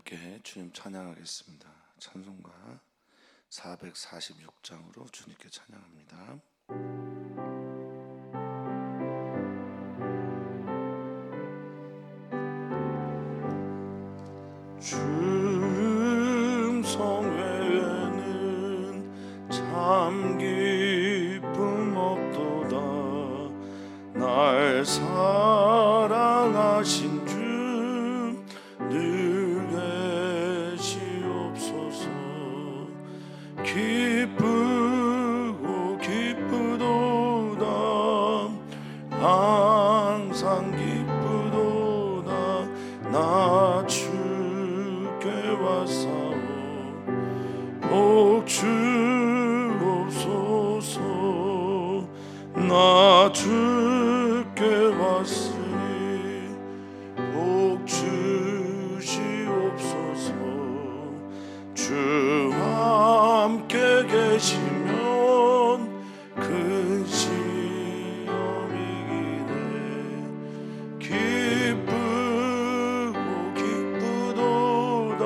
함께 주님 찬양하겠습니다. 찬송가 446장으로 주님께 찬양합니다. 춤성 외에는 참 기쁨 없도다. 날 사랑하신 주 늘 계시옵소서. 기쁘고 기쁘도다. 항상 기쁘도다. 나 주께 왔사오. 복 주옵소서. 나 주께 왔으니 복 주시옵소서. 주와 함께 계시면 큰 시험이기네. 기쁘고 기쁘도다.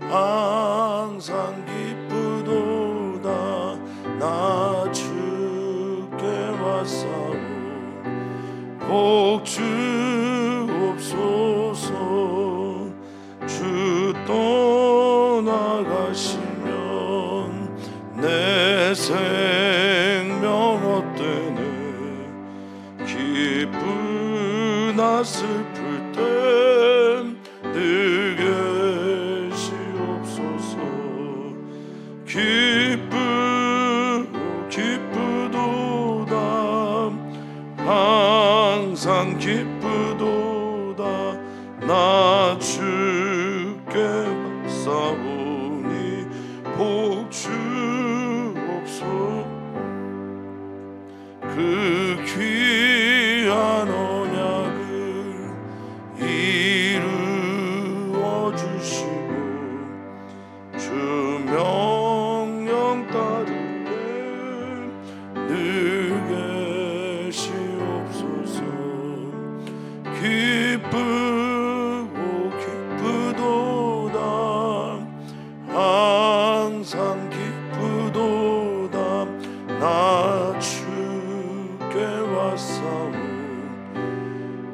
항상 기쁘도다. 나 주께 왔사오. 복 주옵소서. 주 떠나가시면 내 생명 헛되네. 기쁘나 슬플 땐 늘 계시옵소서. 기쁘고 기쁘도다. 항상 기쁘도다. 나 주께 왔사오니 복 주옵소서. 그 귀한 언약을 이루어 주시고 주 명령 따르되 늘 계시옵소서. 기쁘고 기쁘도다. 항상 기쁘도다. 나 주께 왔사오.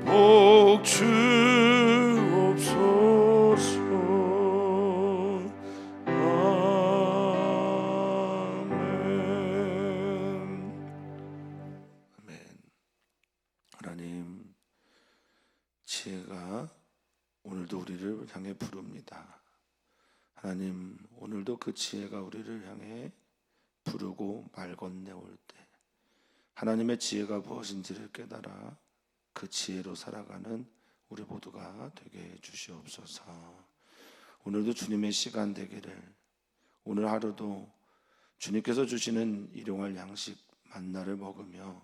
복 주옵소서. 아멘. 하나님, 지혜가 오늘도 우리를 향해 부릅니다. 하나님, 오늘도 그 지혜가 우리를 향해 부르고 말 건네올 때 하나님의 지혜가 무엇인지를 깨달아 그 지혜로 살아가는 우리 모두가 되게 해 주시옵소서. 오늘도 주님의 시간 되기를, 오늘 하루도 주님께서 주시는 일용할 양식 만나를 먹으며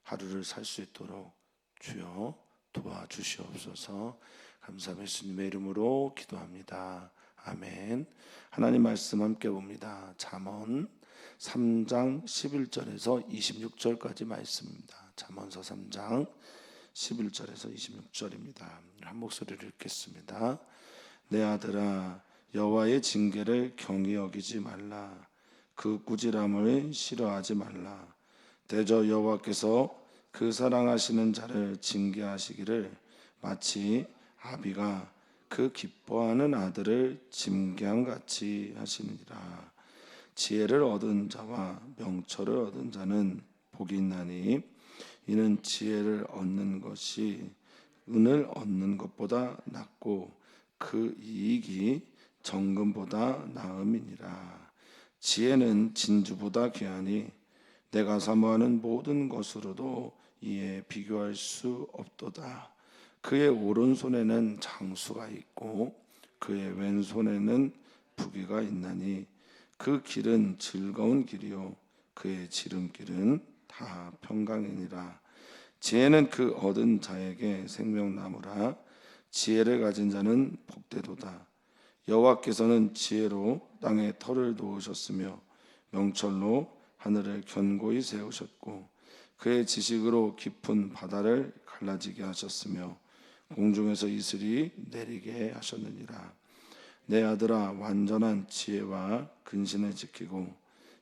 하루를 살 수 있도록 주여 도와주시옵소서. 감사하며 예수님의 이름으로 기도합니다. 아멘. 하나님 말씀 함께 봅니다. 잠언 3장 11절에서 26절까지 말씀입니다. 잠언서 3장 11절에서 26절입니다. 한 목소리를 읽겠습니다. 내 아들아, 여호와의 징계를 경히 여기지 말라. 그 꾸지람을 싫어하지 말라. 대저 여호와께서 그 사랑하시는 자를 징계하시기를 마치 아비가 그 기뻐하는 아들을 징계함같이 하시느니라. 지혜를 얻은 자와 명철을 얻은 자는 복이 있나니 이는 지혜를 얻는 것이 은을 얻는 것보다 낫고 그 이익이 정금보다 나음이니라. 지혜는 진주보다 귀하니 내가 사모하는 모든 것으로도 이에 비교할 수 없도다. 그의 오른손에는 장수가 있고 그의 왼손에는 부귀가 있나니 그 길은 즐거운 길이요 그의 지름길은 다 평강이니라. 지혜는 그 얻은 자에게 생명나무라. 지혜를 가진 자는 복되도다. 여호와께서는 지혜로 땅에 터를 놓으셨으며 명철로 하늘을 견고히 세우셨고 그의 지식으로 깊은 바다를 갈라지게 하셨으며 공중에서 이슬이 내리게 하셨느니라. 내 아들아, 완전한 지혜와 근신을 지키고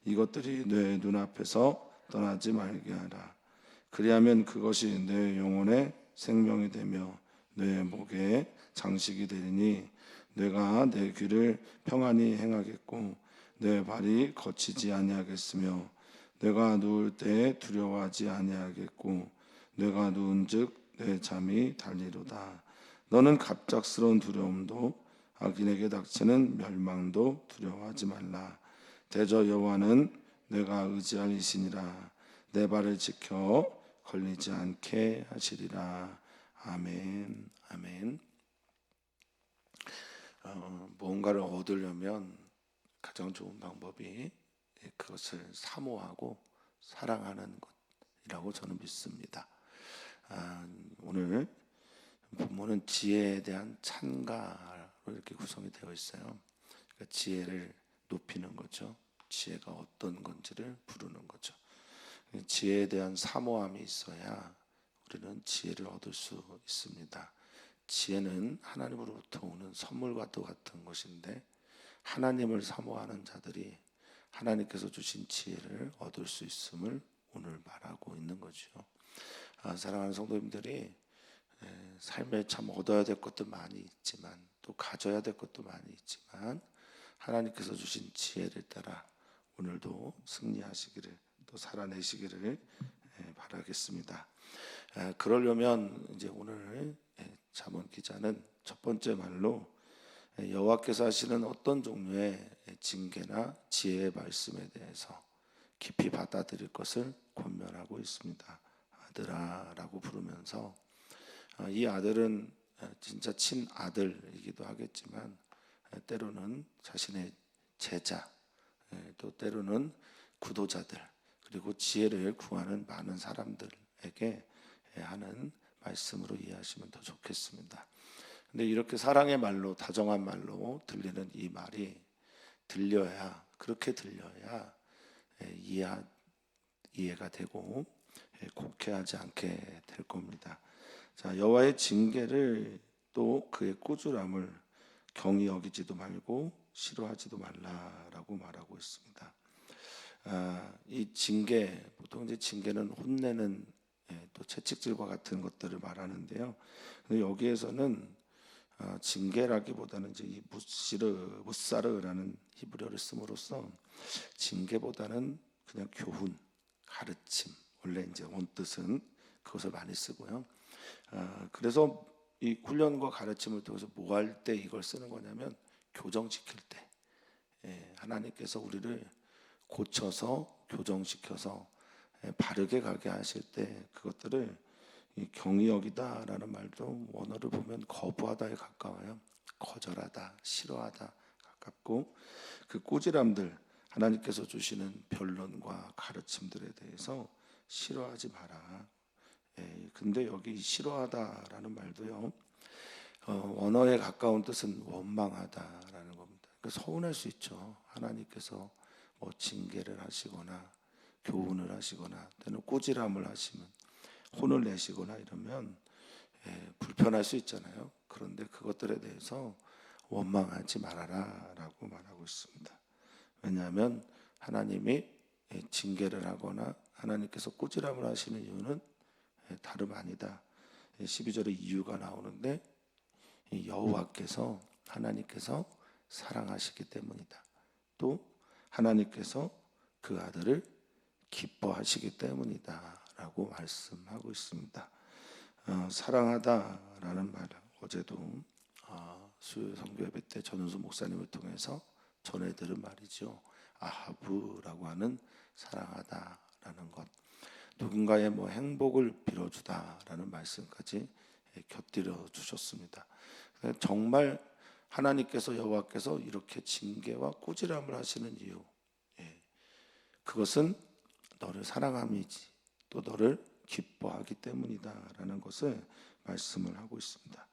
이것들이 내 눈앞에서 떠나지 말게 하라. 그리하면 그것이 내 영혼의 생명이 되며 내 목에 장식이 되리니 내가 내 귀를 평안히 행하겠고 내 발이 거치지 아니하겠으며 내가 누울 때 두려워하지 아니하겠고 내가 누운즉 내 잠이 달리로다. 너는 갑작스러운 두려움도 악인에게 닥치는 멸망도 두려워하지 말라. 대저 여호와는 내가 의지할 이시니라. 내 발을 지켜 걸리지 않게 하시리라. 아멘. 아멘. 무언가를 얻으려면 가장 좋은 방법이 그것을 사모하고 사랑하는 것이라고 저는 믿습니다. 오늘 본문은 지혜에 대한 찬가로 이렇게 구성이 되어 있어요. 그러니까 지혜를 높이는 거죠. 지혜가 어떤 건지를 부르는 거죠. 지혜에 대한 사모함이 있어야 우리는 지혜를 얻을 수 있습니다. 지혜는 하나님으로부터 오는 선물과 같은 것인데 하나님을 사모하는 자들이 하나님께서 주신 지혜를 얻을 수 있음을 오늘 말하고 있는 거죠. 사랑하는 성도님들이 삶에 참 얻어야 될 것도 많이 있지만 또 가져야 될 것도 많이 있지만 하나님께서 주신 지혜를 따라 오늘도 승리하시기를 또 살아내시기를 바라겠습니다. 그러려면 이제 오늘 잠언 기자는 첫 번째 말로 여호와께서 하시는 어떤 종류의 징계나 지혜의 말씀에 대해서 깊이 받아들일 것을 권면하고 있습니다. 아들아라고 부르면서 이 아들은 진짜 친아들이기도 하겠지만 때로는 자신의 제자 또 때로는 구도자들 그리고 지혜를 구하는 많은 사람들에게 하는 말씀으로 이해하시면 더 좋겠습니다. 근데 이렇게 사랑의 말로 다정한 말로 들리는 이 말이 들려야 그렇게 들려야 이해가 되고 곡해하지 않게 될 겁니다. 자, 여호와의 징계를 또 그의 꾸준함을 경히 여기지도 말고 싫어하지도 말라라고 말하고 있습니다. 이 징계 보통 이제 징계는 혼내는 또 채찍질과 같은 것들을 말하는데요. 근데 여기에서는 징계라기보다는 이제 이 무사르라는 히브리어를 씀으로써 징계보다는 그냥 교훈, 가르침 원래 이제 원뜻은 그것을 많이 쓰고요. 그래서 이 훈련과 가르침을 통해서 뭐 할 때 이걸 쓰는 거냐면 교정시킬 때 하나님께서 우리를 고쳐서 교정시켜서 바르게 가게 하실 때 그것들을 경히 여기다라는 말도 원어를 보면 거부하다에 가까워요. 거절하다, 싫어하다 가깝고 그 꾸지람들 하나님께서 주시는 변론과 가르침들에 대해서 싫어하지 마라. 근데 여기 싫어하다라는 말도요. 원어에 가까운 뜻은 원망하다라는 겁니다. 그러니까 서운할 수 있죠. 하나님께서 뭐 징계를 하시거나 교훈을 하시거나 또는 꾸지람을 하시면 혼을 내시거나 이러면 불편할 수 있잖아요. 그런데 그것들에 대해서 원망하지 말아라라고 말하고 있습니다. 왜냐하면 하나님이 징계를 하거나 하나님께서 꾸지람을 하시는 이유는 다름 아니다. 12절에 이유가 나오는데 여호와께서 하나님께서 사랑하시기 때문이다. 또 하나님께서 그 아들을 기뻐하시기 때문이다 라고 말씀하고 있습니다. 사랑하다라는 말 어제도 수요 선교 예배 때 전은수 목사님을 통해서 전해들은 말이죠. 아하브라고 하는 사랑하다라는 것, 누군가의 뭐 행복을 빌어주다라는 말씀까지 곁들여 주셨습니다. 정말 하나님께서 여호와께서 이렇게 징계와 꾸지람을 하시는 이유, 그것은 너를 사랑함이지 또 너를 기뻐하기 때문이다라는 것을 말씀을 하고 있습니다.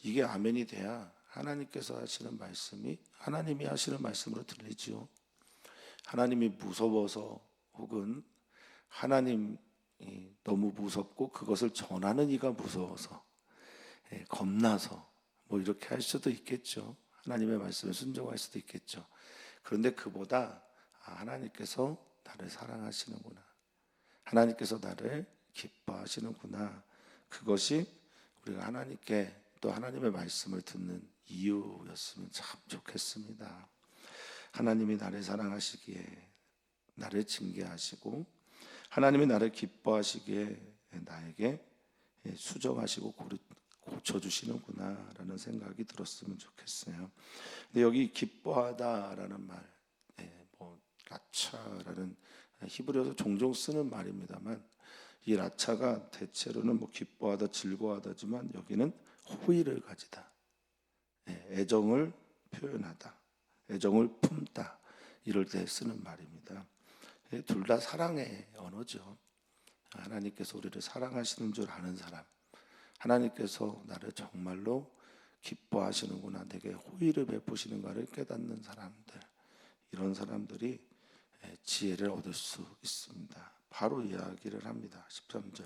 이게 아멘이 돼야 하나님께서 하시는 말씀이 하나님이 하시는 말씀으로 들리지요. 하나님이 무서워서 혹은 하나님이 너무 무섭고 그것을 전하는 이가 무서워서 겁나서 뭐 이렇게 할 수도 있겠죠. 하나님의 말씀에 순종할 수도 있겠죠. 그런데 그보다 하나님께서 나를 사랑하시는구나, 하나님께서 나를 기뻐하시는구나, 그것이 우리가 하나님께 또 하나님의 말씀을 듣는 이유였으면 참 좋겠습니다. 하나님이 나를 사랑하시기에 나를 징계하시고, 하나님이 나를 기뻐하시기에 나에게 수정하시고 고쳐주시는구나 라는 생각이 들었으면 좋겠어요. 근데 여기 기뻐하다라는 말, 라차라는 히브리어에서 종종 쓰는 말입니다만, 이 라차가 대체로는 기뻐하다, 즐거워하다지만 여기는 호의를 가지다, 애정을 표현하다, 애정을 품다, 이럴 때 쓰는 말입니다. 둘 다 사랑의 언어죠. 하나님께서 우리를 사랑하시는 줄 아는 사람, 하나님께서 나를 정말로 기뻐하시는구나, 내게 호의를 베푸시는가를 깨닫는 사람들, 이런 사람들이 지혜를 얻을 수 있습니다. 바로 이야기를 합니다. 13절.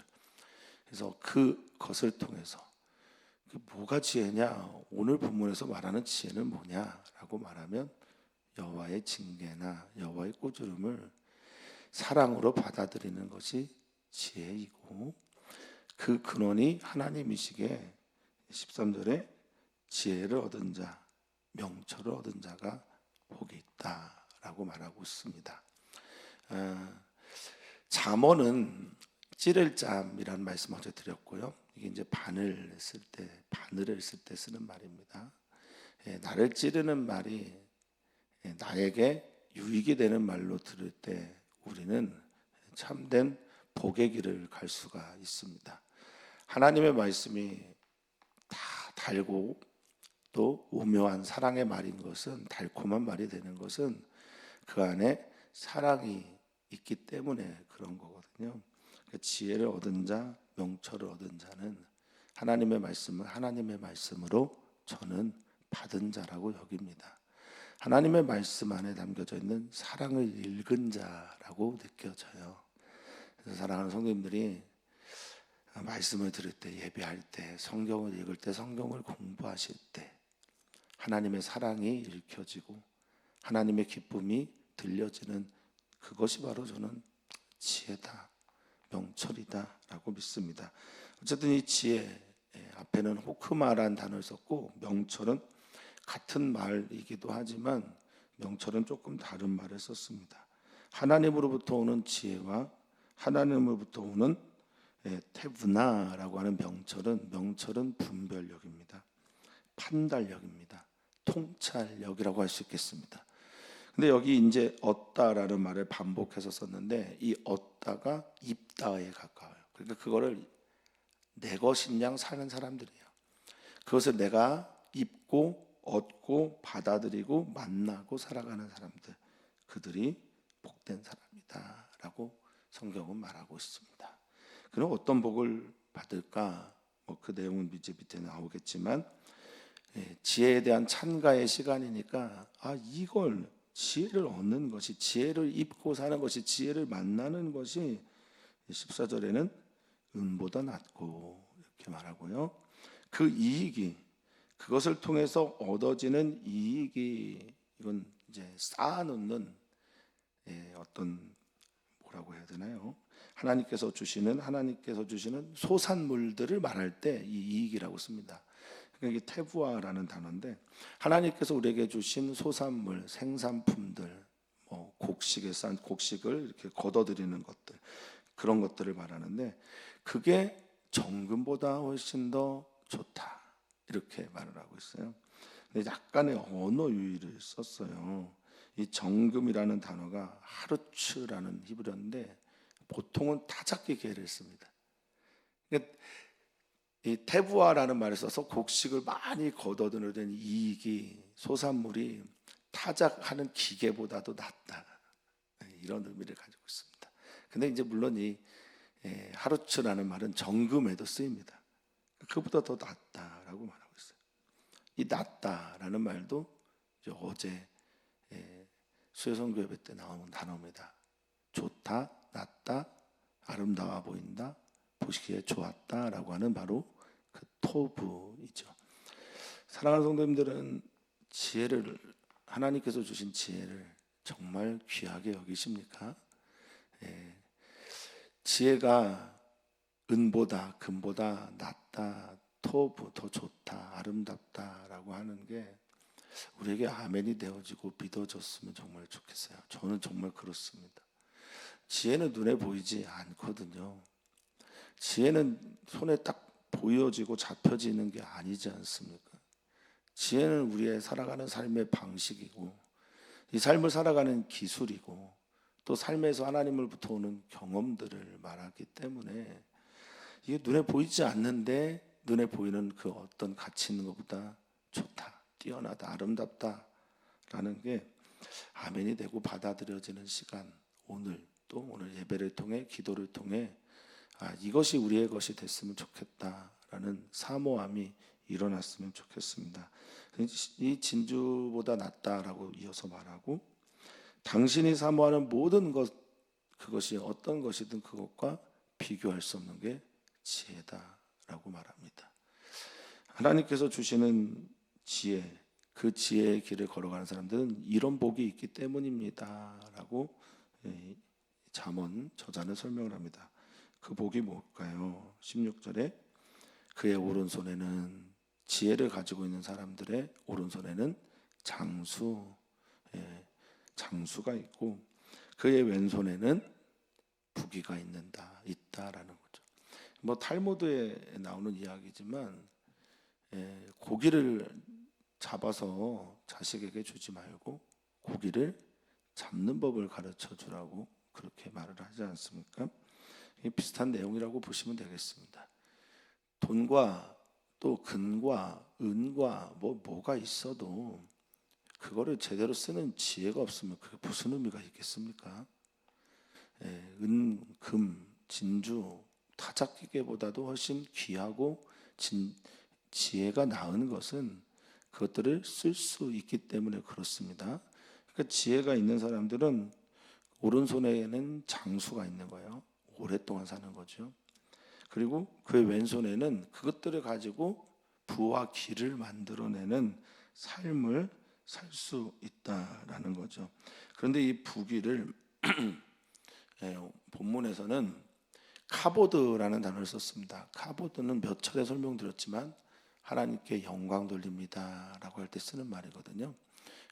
그래서 그것을 통해서 뭐가 지혜냐, 오늘 본문에서 말하는 지혜는 뭐냐라고 말하면 여호와의 징계나 여호와의 꾸지름을 사랑으로 받아들이는 것이 지혜이고, 그 근원이 하나님이시기에 13절에 지혜를 얻은 자, 명철을 얻은 자가 복이 있다라고 말하고 있습니다. 잠언은 찌를 잠이라는 말씀 어제 드렸고요. 이게 이제 바늘을 쓸 때 쓰는 말입니다. 나를 찌르는 말이 나에게 유익이 되는 말로 들을 때 우리는 참된 복의 길을 갈 수가 있습니다. 하나님의 말씀이 다 달고 또 오묘한 사랑의 말인 것은, 달콤한 말이 되는 것은 그 안에 사랑이 있기 때문에 그런 거거든요. 지혜를 얻은 자, 명철을 얻은 자는 하나님의 말씀을 하나님의 말씀으로 저는 받은 자라고 여깁니다. 하나님의 말씀 안에 담겨져 있는 사랑을 읽은 자라고 느껴져요. 그래서 사랑하는 성도님들이 말씀을 들을 때, 예배할 때, 성경을 읽을 때, 성경을 공부하실 때 하나님의 사랑이 읽혀지고 하나님의 기쁨이 들려지는 그것이 바로 저는 지혜다, 명철이다 라고 믿습니다. 어쨌든 이 지혜 앞에는 호크마라는 단어를 썼고, 명철은 같은 말이기도 하지만 명철은 조금 다른 말을 썼습니다. 하나님으로부터 오는 지혜와 하나님으로부터 오는 테브나라고 하는 명철은 분별력입니다. 판단력입니다. 통찰력이라고 할 수 있겠습니다. 근데 여기 이제 얻다라는 말을 반복해서 썼는데, 이 얻다가 입다에 가까워요. 그러니까 그거를 내 것인 양 사는 사람들이에요. 그것을 내가 입고 얻고 받아들이고 만나고 살아가는 사람들, 그들이 복된 사람이다 라고 성경은 말하고 있습니다. 그럼 어떤 복을 받을까? 그 내용은 이제 밑에 나오겠지만, 지혜에 대한 찬가의 시간이니까 이걸 지혜를 얻는 것이, 지혜를 입고 사는 것이, 지혜를 만나는 것이 14절에는 은보다 낫고 이렇게 말하고요. 그 이익이, 그것을 통해서 얻어지는 이익이, 이건 이제 쌓아놓는 어떤, 뭐라고 해야 되나요? 하나님께서 주시는 소산물들을 말할 때 이 이익이라고 씁니다. 이게 테부아라는 단어인데, 하나님께서 우리에게 주신 소산물, 생산품들, 곡식에 싼 곡식을 이렇게 걷어들이는 것들, 그런 것들을 말하는데, 그게 정금보다 훨씬 더 좋다 이렇게 말을 하고 있어요. 근데 약간의 언어 유희를 썼어요. 이 정금이라는 단어가 하르츠라는 히브리어인데 보통은 타작기 개를 씁니다. 그러니까 이 테부아라는 말을 써서 곡식을 많이 걷어들이는 이익이, 소산물이 타작하는 기계보다도 낫다, 이런 의미를 가지고 있습니다. 근데 이제 물론 이 하루츠라는 말은 정금에도 쓰입니다. 그보다 더 낫다라고 말하고 있어요. 이 낫다라는 말도 어제 수요성교 예배 때 나오는 단어입니다. 좋다, 낫다, 아름다워 보인다, 보시기에 좋았다라고 하는 바로 그 토부, 사랑하는 성도님들은 지혜를, 하나님께서 주신 지혜를 정말 귀하게 여기십니까? 예. 지혜가 은보다 금보다 낫다, 더 좋다, 아름답다라고 하는 게 우리에게 아멘이 되어지고 믿어졌으면 정말 좋겠어요. 저는 정말 그렇습니다. 지혜는 눈에 보이지 않거든요. 지혜는 손에 딱 보여지고 잡혀지는 게 아니지 않습니까? 지혜는 우리의 살아가는 삶의 방식이고, 이 삶을 살아가는 기술이고, 또 삶에서 하나님으로부터 오는 경험들을 말하기 때문에 이게 눈에 보이지 않는데 눈에 보이는 그 어떤 가치 있는 것보다 좋다, 뛰어나다, 아름답다라는 게 아멘이 되고 받아들여지는 시간, 오늘 예배를 통해, 기도를 통해 이것이 우리의 것이 됐으면 좋겠다라는 사모함이 일어났으면 좋겠습니다. 이 진주보다 낫다라고 이어서 말하고, 당신이 사모하는 모든 것, 그것이 어떤 것이든 그것과 비교할 수 없는 게 지혜다라고 말합니다. 하나님께서 주시는 지혜, 그 지혜의 길을 걸어가는 사람들은 이런 복이 있기 때문입니다라고 잠언 저자는 설명을 합니다. 그 복이 뭘까요? 16절에 그의 오른손에는, 지혜를 가지고 있는 사람들의 오른손에는 장수가 있고 그의 왼손에는 부귀가 있다라는 거죠. 뭐 탈무드에 나오는 이야기지만 고기를 잡아서 자식에게 주지 말고 고기를 잡는 법을 가르쳐 주라고 그렇게 말을 하지 않습니까? 비슷한 내용이라고 보시면 되겠습니다. 돈과 또 금과 은과 뭐가 있어도 그거를 제대로 쓰는 지혜가 없으면 그게 무슨 의미가 있겠습니까? 은, 금, 진주, 타작기계보다도 훨씬 귀하고 지혜가 나은 것은 그것들을 쓸 수 있기 때문에 그렇습니다. 그러니까 지혜가 있는 사람들은 오른손에는 장수가 있는 거예요. 오랫동안 사는 거죠. 그리고 그의 왼손에는 그것들을 가지고 부와 기를 만들어내는 삶을 살 수 있다라는 거죠. 그런데 이 부귀를 본문에서는 카보드라는 단어를 썼습니다. 카보드는 몇 차례 설명드렸지만 하나님께 영광 돌립니다라고 할 때 쓰는 말이거든요.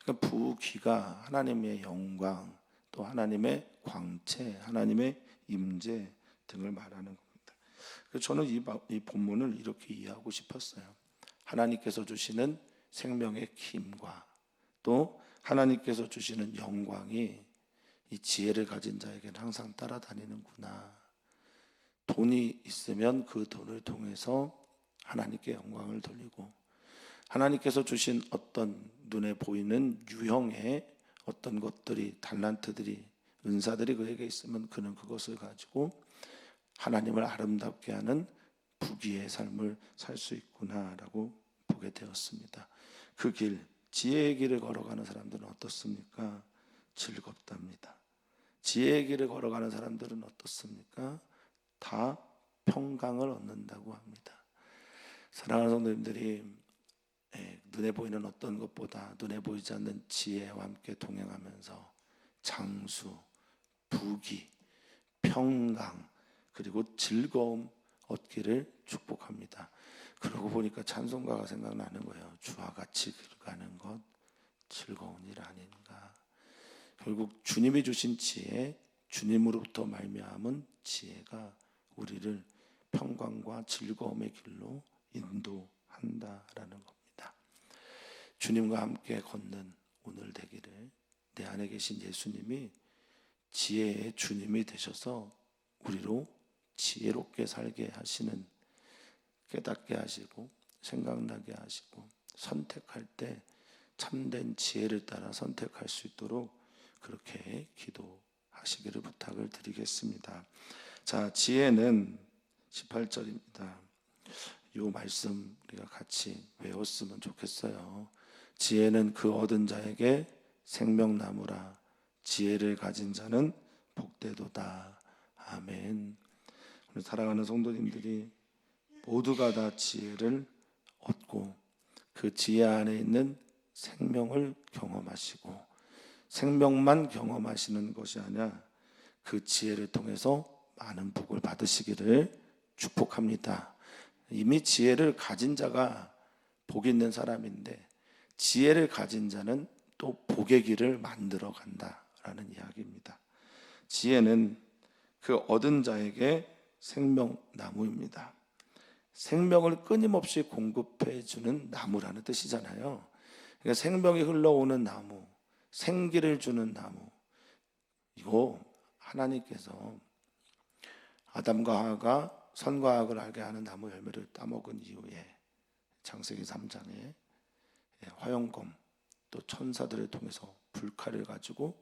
그러니까 부귀가 하나님의 영광, 또 하나님의 광채, 하나님의 임재 등을 말하는 겁니다. 그래서 저는 이 본문을 이렇게 이해하고 싶었어요. 하나님께서 주시는 생명의 힘과 또 하나님께서 주시는 영광이 이 지혜를 가진 자에게는 항상 따라다니는구나. 돈이 있으면 그 돈을 통해서 하나님께 영광을 돌리고, 하나님께서 주신 어떤 눈에 보이는 유형의 어떤 것들이, 달란트들이, 은사들이 그에게 있으면 그는 그것을 가지고 하나님을 아름답게 하는 부귀의 삶을 살 수 있구나라고 보게 되었습니다. 그 길, 지혜의 길을 걸어가는 사람들은 어떻습니까? 즐겁답니다. 지혜의 길을 걸어가는 사람들은 어떻습니까? 다 평강을 얻는다고 합니다. 사랑하는 성도님들이 눈에 보이는 어떤 것보다 눈에 보이지 않는 지혜와 함께 동행하면서 장수, 부귀, 평강, 그리고 즐거움 얻기를 축복합니다. 그러고 보니까 찬송가가 생각나는 거예요. 주와 같이 가는 것 즐거운 일 아닌가. 결국 주님이 주신 지혜, 주님으로부터 말미암은 지혜가 우리를 평강과 즐거움의 길로 인도한다라는 겁니다. 주님과 함께 걷는 오늘 되기를, 내 안에 계신 예수님이 지혜의 주님이 되셔서 우리로 지혜롭게 살게 하시는, 깨닫게 하시고 생각나게 하시고 선택할 때 참된 지혜를 따라 선택할 수 있도록 그렇게 기도하시기를 부탁을 드리겠습니다. 자, 지혜는 18절입니다. 이 말씀 우리가 같이 외웠으면 좋겠어요. 지혜는 그 얻은 자에게 생명나무라. 지혜를 가진 자는 복되도다. 아멘. 우리 사랑하는 성도님들이 모두가 다 지혜를 얻고 그 지혜 안에 있는 생명을 경험하시고, 생명만 경험하시는 것이 아니라 그 지혜를 통해서 많은 복을 받으시기를 축복합니다. 이미 지혜를 가진 자가 복 있는 사람인데, 지혜를 가진 자는 또 복의 길을 만들어 간다라는 이야기입니다. 지혜는 그 얻은 자에게 생명나무입니다. 생명을 끊임없이 공급해 주는 나무라는 뜻이잖아요. 그러니까 생명이 흘러오는 나무, 생기를 주는 나무, 이거 하나님께서 아담과 하와가 선과 악을 알게 하는 나무 열매를 따먹은 이후에 창세기 3장에 화영검 또 천사들을 통해서 불칼을 가지고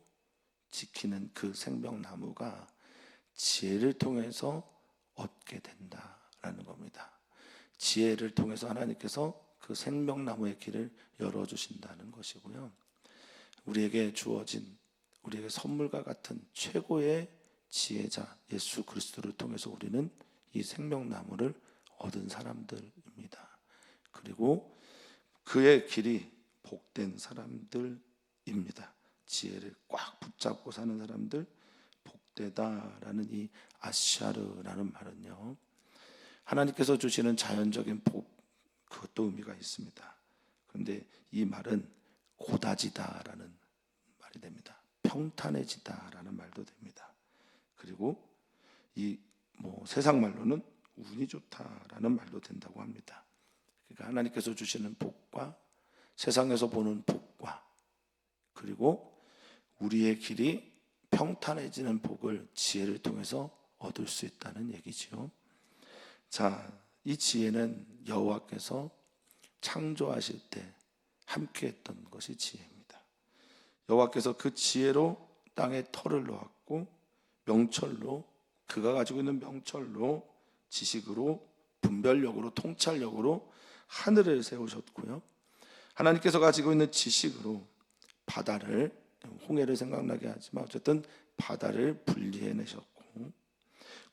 지키는 그 생명나무가 지혜를 통해서 얻게 된다라는 겁니다. 지혜를 통해서 하나님께서 그 생명나무의 길을 열어주신다는 것이고요. 우리에게 주어진, 우리에게 선물과 같은 최고의 지혜자 예수 그리스도를 통해서 우리는 이 생명나무를 얻은 사람들입니다. 그리고 그의 길이 복된 사람들입니다. 지혜를 꽉 붙잡고 사는 사람들, 복되다라는 이 아샤르라는 말은요, 하나님께서 주시는 자연적인 복, 그것도 의미가 있습니다. 그런데 이 말은 고다지다라는 말이 됩니다. 평탄해지다라는 말도 됩니다. 그리고 이 세상 말로는 운이 좋다라는 말도 된다고 합니다. 그러니까 하나님께서 주시는 복과 세상에서 보는 복과, 그리고 우리의 길이 평탄해지는 복을 지혜를 통해서 얻을 수 있다는 얘기죠. 자, 이 지혜는 여호와께서 창조하실 때 함께했던 것이 지혜입니다. 여호와께서 그 지혜로 땅에 털을 놓았고, 명철로, 그가 가지고 있는 명철로, 지식으로, 분별력으로, 통찰력으로 하늘을 세우셨고요. 하나님께서 가지고 있는 지식으로 바다를, 홍해를 생각나게 하지만 어쨌든 바다를 분리해내셨고,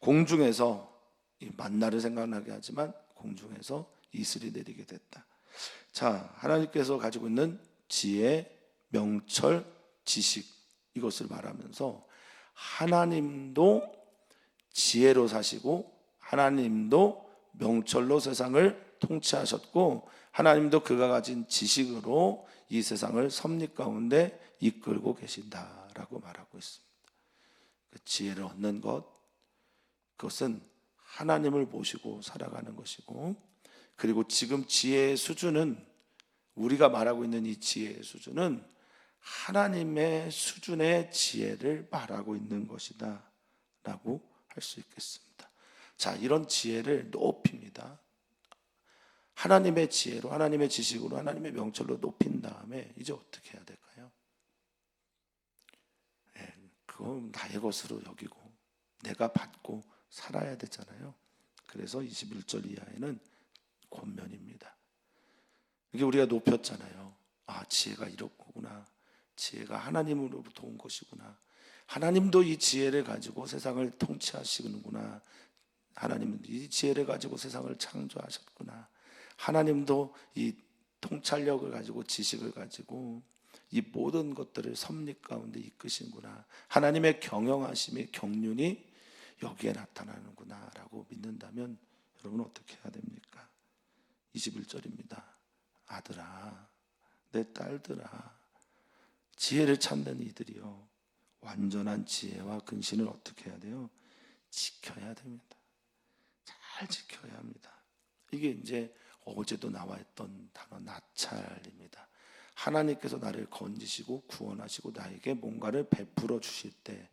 공중에서 이 만나를 생각나게 하지만 공중에서 이슬이 내리게 됐다. 자, 하나님께서 가지고 있는 지혜, 명철, 지식, 이것을 말하면서 하나님도 지혜로 사시고, 하나님도 명철로 세상을 통치하셨고, 하나님도 그가 가진 지식으로 이 세상을 섭리 가운데 이끌고 계신다라고 말하고 있습니다. 그 지혜를 얻는 것, 그것은 하나님을 모시고 살아가는 것이고, 그리고 지금 지혜의 수준은, 우리가 말하고 있는 이 지혜의 수준은 하나님의 수준의 지혜를 말하고 있는 것이다 라고 할 수 있겠습니다. 자, 이런 지혜를 높입니다. 하나님의 지혜로, 하나님의 지식으로, 하나님의 명철로 높인 다음에 이제 어떻게 해야 될까요? 그건 나의 것으로 여기고 내가 받고 살아야 되잖아요. 그래서 21절 이하에는 권면입니다. 이게 우리가 높였잖아요. 아, 지혜가 이런 거구나. 지혜가 하나님으로부터 온 것이구나. 하나님도 이 지혜를 가지고 세상을 통치하시는구나. 하나님은 이 지혜를 가지고 세상을 창조하셨구나. 하나님도 이 통찰력을 가지고, 지식을 가지고 이 모든 것들을 섭리 가운데 이끄시는구나. 하나님의 경영하심이, 경륜이 여기에 나타나는구나 라고 믿는다면 여러분 어떻게 해야 됩니까? 21절입니다. 아들아, 내 딸들아, 지혜를 찾는 이들이요, 완전한 지혜와 근신을 어떻게 해야 돼요? 지켜야 됩니다. 잘 지켜야 합니다. 이게 이제 어제도 나와있던 단어 나찰입니다. 하나님께서 나를 건지시고 구원하시고 나에게 뭔가를 베풀어 주실 때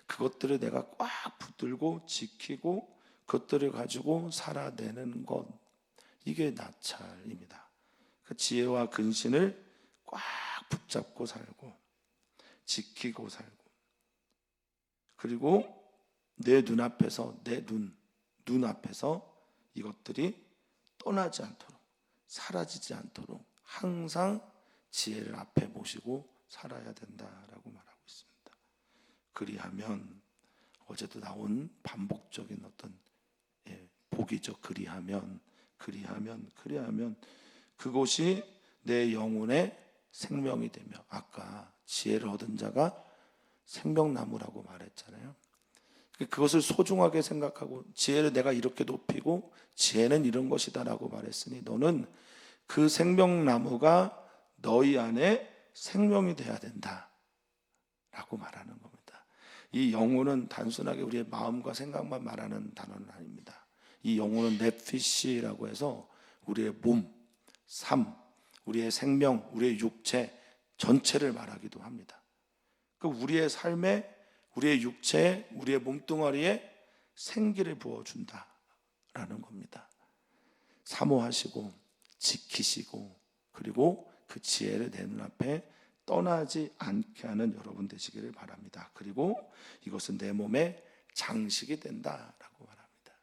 그것들을 내가 꽉 붙들고 지키고 그것들을 가지고 살아내는 것, 이게 나찰입니다. 그 지혜와 근신을 꽉 붙잡고 살고 지키고 살고, 그리고 내 눈앞에서, 내 눈앞에서 이것들이 떠나지 않도록, 사라지지 않도록 항상 지혜를 앞에 모시고 살아야 된다라고 말하고 있습니다. 그리하면, 어제도 나온 반복적인 어떤 복이죠. 그리하면 그곳이 내 영혼의 생명이 되며, 아까 지혜를 얻은 자가 생명나무라고 말했잖아요. 그것을 소중하게 생각하고 지혜를 내가 이렇게 높이고 지혜는 이런 것이다 라고 말했으니 너는 그 생명나무가 너희 안에 생명이 돼야 된다 라고 말하는 겁니다. 이 영혼은 단순하게 우리의 마음과 생각만 말하는 단어는 아닙니다. 이 영혼은 네피시라고 해서 우리의 몸, 삶, 우리의 생명, 우리의 육체 전체를 말하기도 합니다. 그 우리의 삶에, 우리의 육체에, 우리의 몸뚱아리에 생기를 부어준다라는 겁니다. 사모하시고 지키시고 그리고 그 지혜를 내 눈앞에 떠나지 않게 하는 여러분 되시기를 바랍니다. 그리고 이것은 내 몸의 장식이 된다라고 말합니다.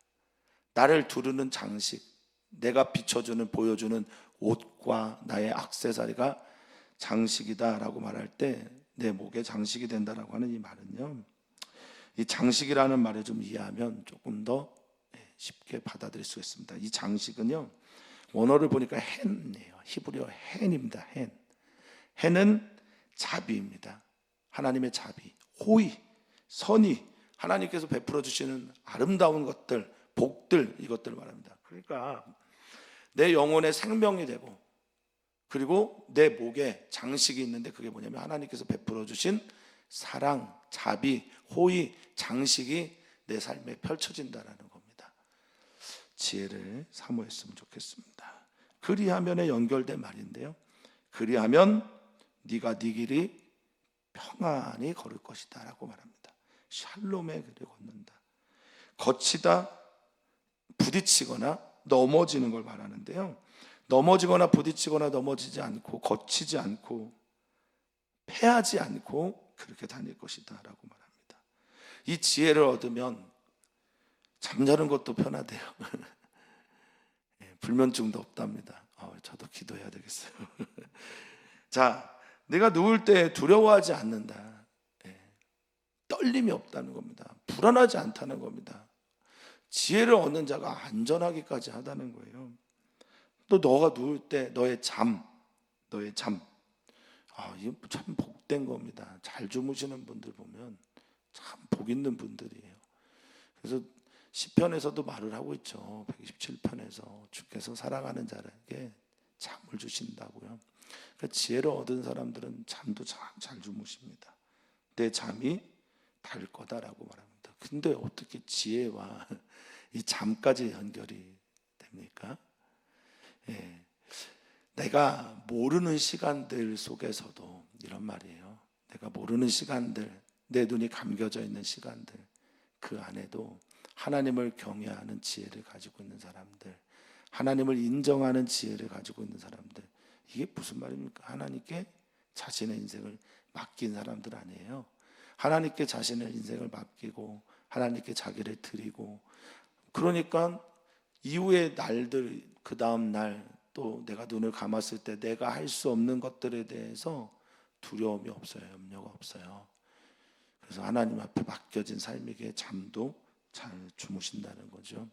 나를 두르는 장식, 내가 비춰주는, 보여주는 옷과 나의 액세서리가 장식이다라고 말할 때 내 목에 장식이 된다라고 하는 이 말은요, 이 장식이라는 말을 좀 이해하면 조금 더 쉽게 받아들일 수 있습니다. 이 장식은요, 원어를 보니까 헨이에요. 히브리어 헨입니다. 헨은 자비입니다. 하나님의 자비, 호의, 선의, 하나님께서 베풀어 주시는 아름다운 것들, 복들, 이것들을 말합니다. 그러니까 내 영혼의 생명이 되고 그리고 내 목에 장식이 있는데 그게 뭐냐면 하나님께서 베풀어 주신 사랑, 자비, 호의, 장식이 내 삶에 펼쳐진다는 겁니다. 지혜를 사모했으면 좋겠습니다. 그리하면에 연결된 말인데요, 그리하면 네가 네 길이 평안히 걸을 것이다 라고 말합니다. 샬롬의 길을 걷는다. 거치다, 부딪히거나 넘어지는 걸 말하는데요, 넘어지거나 부딪히거나 넘어지지 않고 거치지 않고 패하지 않고 그렇게 다닐 것이다 라고 말합니다. 이 지혜를 얻으면 잠자는 것도 편하대요. 불면증도 없답니다. 저도 기도해야 되겠어요. 자, 내가 누울 때 두려워하지 않는다, 떨림이 없다는 겁니다. 불안하지 않다는 겁니다. 지혜를 얻는 자가 안전하기까지 하다는 거예요. 또 너가 누울 때 너의 잠, 이거 참 복된 겁니다. 잘 주무시는 분들 보면 참 복 있는 분들이에요. 그래서 시편에서도 말을 하고 있죠. 127편에서 주께서 사랑하는 자에게 잠을 주신다고요. 그러니까 지혜를 얻은 사람들은 잠도 잘 주무십니다. 내 잠이 달 거다라고 말합니다. 근데 어떻게 지혜와 이 잠까지 연결이 됩니까? 내가 모르는 시간들 속에서도 이런 말이에요. 내가 모르는 시간들, 내 눈이 감겨져 있는 시간들, 그 안에도 하나님을 경외하는 지혜를 가지고 있는 사람들, 하나님을 인정하는 지혜를 가지고 있는 사람들, 이게 무슨 말입니까? 하나님께 자신의 인생을 맡긴 사람들 아니에요. 하나님께 자신의 인생을 맡기고 하나님께 자기를 드리고, 그러니까 이후의 날들, 그 다음 날 또 내가 눈을 감았을 때 내가 할 수 없는 것들에 대해서 두려움이 없어요. 염려가 없어요. 그래서 하나님 앞에 맡겨진 삶에게 잠도 잘 주무신다는 거죠.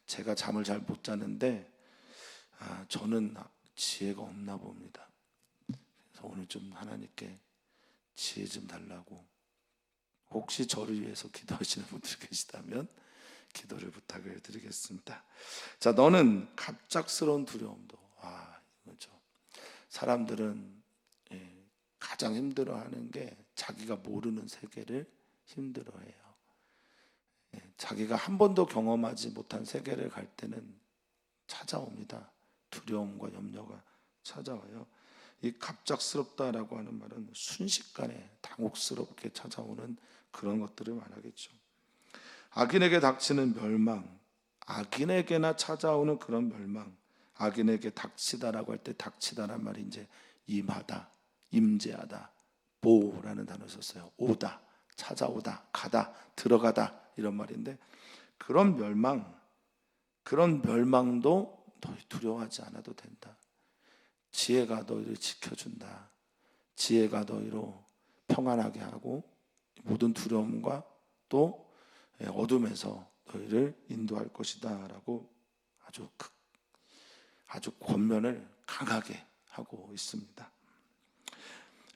제가 잠을 잘 못 자는데 저는 지혜가 없나 봅니다. 그래서 오늘 좀 하나님께 지혜 좀 달라고, 혹시 저를 위해서 기도하시는 분들 계시다면 기도를 부탁을 드리겠습니다. 자, 너는 갑작스러운 두려움도, 이거죠. 사람들은 가장 힘들어하는 게 자기가 모르는 세계를 힘들어해요. 자기가 한 번도 경험하지 못한 세계를 갈 때는 찾아옵니다. 두려움과 염려가 찾아와요. 이 갑작스럽다라고 하는 말은 순식간에 당혹스럽게 찾아오는 그런 것들을 말하겠죠. 악인에게 닥치는 멸망, 악인에게나 찾아오는 그런 멸망, 악인에게 닥치다라고 할 때 닥치다란 말이 이제 임하다, 임재하다, 보라는 단어를 썼어요. 오다, 찾아오다, 가다, 들어가다, 이런 말인데, 그런 멸망도 너희 두려워하지 않아도 된다. 지혜가 너희를 지켜준다. 지혜가 너희로 평안하게 하고 모든 두려움과 또 어둠에서 너희를 인도할 것이다 라고 아주 아주 권면을 강하게 하고 있습니다.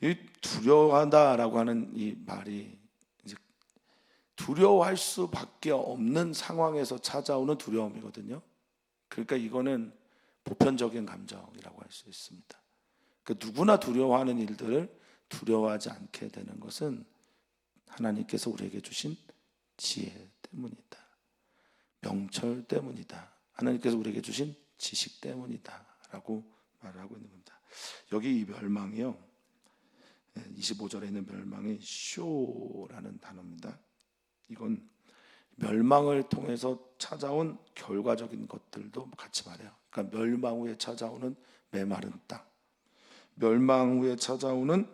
이 두려워한다라고 하는 이 말이 이제 두려워할 수밖에 없는 상황에서 찾아오는 두려움이거든요. 그러니까 이거는 보편적인 감정이라고 할 수 있습니다. 그러니까 누구나 두려워하는 일들을 두려워하지 않게 되는 것은 하나님께서 우리에게 주신 지혜 때문이다. 명철 때문이다. 하나님께서 우리에게 주신 지식 때문이다 라고 말하고 있는 겁니다. 여기 이 멸망이요, 25절에 있는 멸망이 쇼라는 단어입니다. 이건 멸망을 통해서 찾아온 결과적인 것들도 같이 말해요. 그러니까 멸망 후에 찾아오는 메마른 땅, 멸망 후에 찾아오는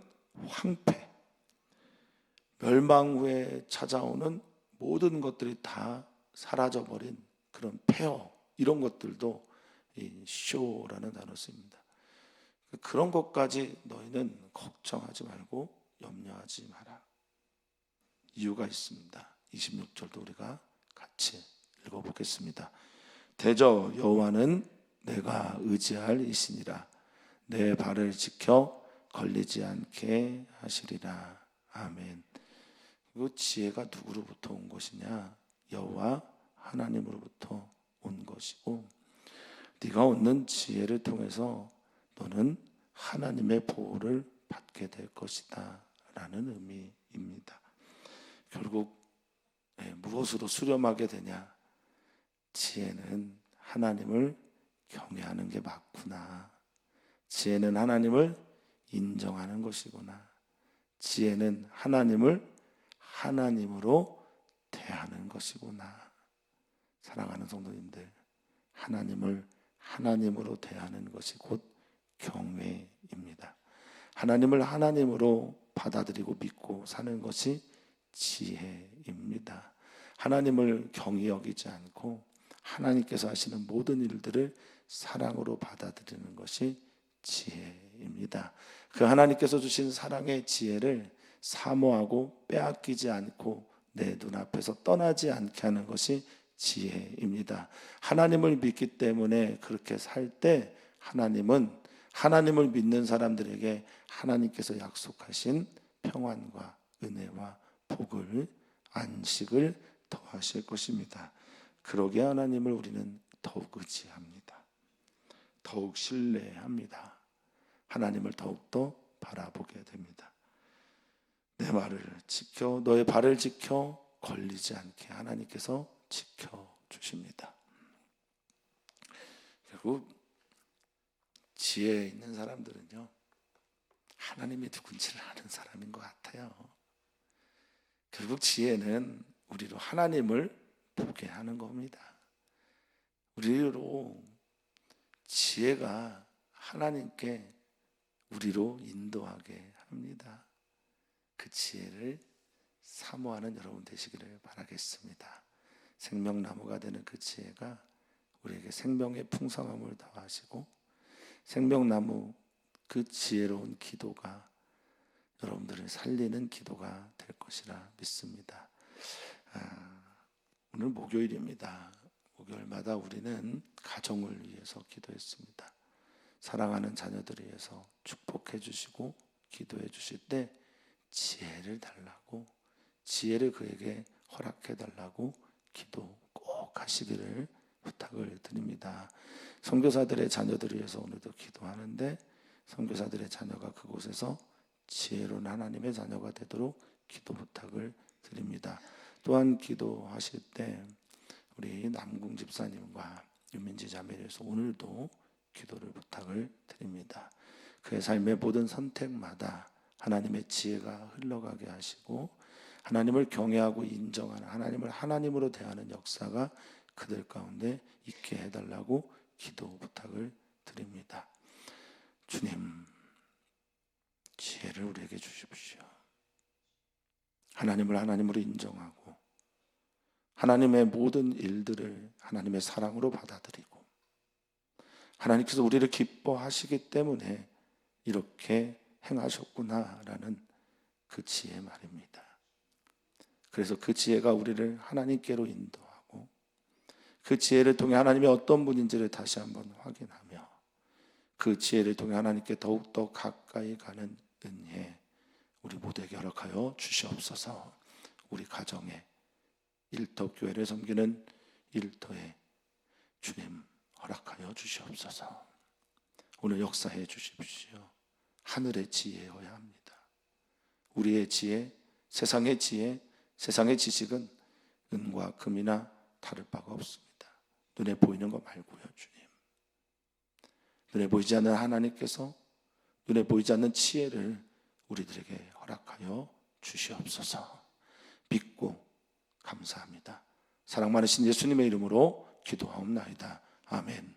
황폐, 멸망 후에 찾아오는 모든 것들이 다 사라져버린 그런 폐허, 이런 것들도 이 쇼라는 단어 씁니다. 그런 것까지 너희는 걱정하지 말고 염려하지 마라. 이유가 있습니다. 26절도 우리가 같이 읽어보겠습니다. 대저 여호와는 내가 의지할 이시니라. 내 발을 지켜 걸리지 않게 하시리라. 아멘. 그 지혜가 누구로부터 온 것이냐? 여호와 하나님으로부터 온 것이고, 네가 얻는 지혜를 통해서 너는 하나님의 보호를 받게 될 것이다 라는 의미입니다. 결국 무엇으로 수렴하게 되냐? 지혜는 하나님을 경외하는 게 맞구나. 지혜는 하나님을 인정하는 것이구나. 지혜는 하나님을 하나님으로 대하는 것이구나. 사랑하는 성도님들, 하나님을 하나님으로 대하는 것이 곧 경외입니다. 하나님을 하나님으로 받아들이고 믿고 사는 것이 지혜입니다. 하나님을 경히 여기지 않고 하나님께서 하시는 모든 일들을 사랑으로 받아들이는 것이 지혜입니다. 그 하나님께서 주신 사랑의 지혜를 사모하고 빼앗기지 않고 내 눈앞에서 떠나지 않게 하는 것이 지혜입니다. 하나님을 믿기 때문에 그렇게 살 때 하나님을 믿는 사람들에게 하나님께서 약속하신 평안과 은혜와 복을, 안식을 더하실 것입니다. 그러기에 하나님을 우리는 더욱 의지합니다. 더욱 신뢰합니다. 하나님을 더욱더 바라보게 됩니다. 내 말을 지켜, 너의 발을 지켜 걸리지 않게 하나님께서 지켜주십니다. 결국 지혜 있는 사람들은요, 하나님이 누군지를 아는 사람인 것 같아요. 결국 지혜는 우리로 하나님을 보게 하는 겁니다. 우리로 지혜가 하나님께 우리로 인도하게 합니다. 그 지혜를 사모하는 여러분 되시기를 바라겠습니다. 생명나무가 되는 그 지혜가 우리에게 생명의 풍성함을 더하시고, 생명나무 그 지혜로운 기도가 여러분들을 살리는 기도가 될 것이라 믿습니다. 오늘 목요일입니다. 목요일마다 우리는 가정을 위해서 기도했습니다. 사랑하는 자녀들을 위해서 축복해 주시고 기도해 주실 때 지혜를 달라고, 지혜를 그에게 허락해 달라고 기도 꼭 하시기를 부탁을 드립니다. 선교사들의 자녀들을 위해서 오늘도 기도하는데, 선교사들의 자녀가 그곳에서 지혜로운 하나님의 자녀가 되도록 기도 부탁을 드립니다. 또한 기도하실 때 우리 남궁 집사님과 유민지 자매를 위해서 오늘도 기도를 부탁을 드립니다. 그의 삶의 모든 선택마다 하나님의 지혜가 흘러가게 하시고, 하나님을 경외하고 인정하는, 하나님을 하나님으로 대하는 역사가 그들 가운데 있게 해달라고 기도 부탁을 드립니다. 주님, 지혜를 우리에게 주십시오. 하나님을 하나님으로 인정하고 하나님의 모든 일들을 하나님의 사랑으로 받아들이고, 하나님께서 우리를 기뻐하시기 때문에 이렇게 행하셨구나라는 그 지혜 말입니다. 그래서 그 지혜가 우리를 하나님께로 인도하고, 그 지혜를 통해 하나님이 어떤 분인지를 다시 한번 확인하며 그 지혜를 통해 하나님께 더욱더 가까이 가는 은혜 우리 모두에게 허락하여 주시옵소서. 우리 가정에 일터 교회를 섬기는 일터에 주님 허락하여 주시옵소서. 오늘 역사해 주십시오. 하늘의 지혜여야 합니다. 우리의 지혜, 세상의 지혜, 세상의 지식은 은과 금이나 다를 바가 없습니다. 눈에 보이는 거 말고요, 주님. 눈에 보이지 않는 하나님께서 눈에 보이지 않는 지혜를 우리들에게 허락하여 주시옵소서. 믿고 감사합니다. 사랑 많으신 예수님의 이름으로 기도하옵나이다. 아멘.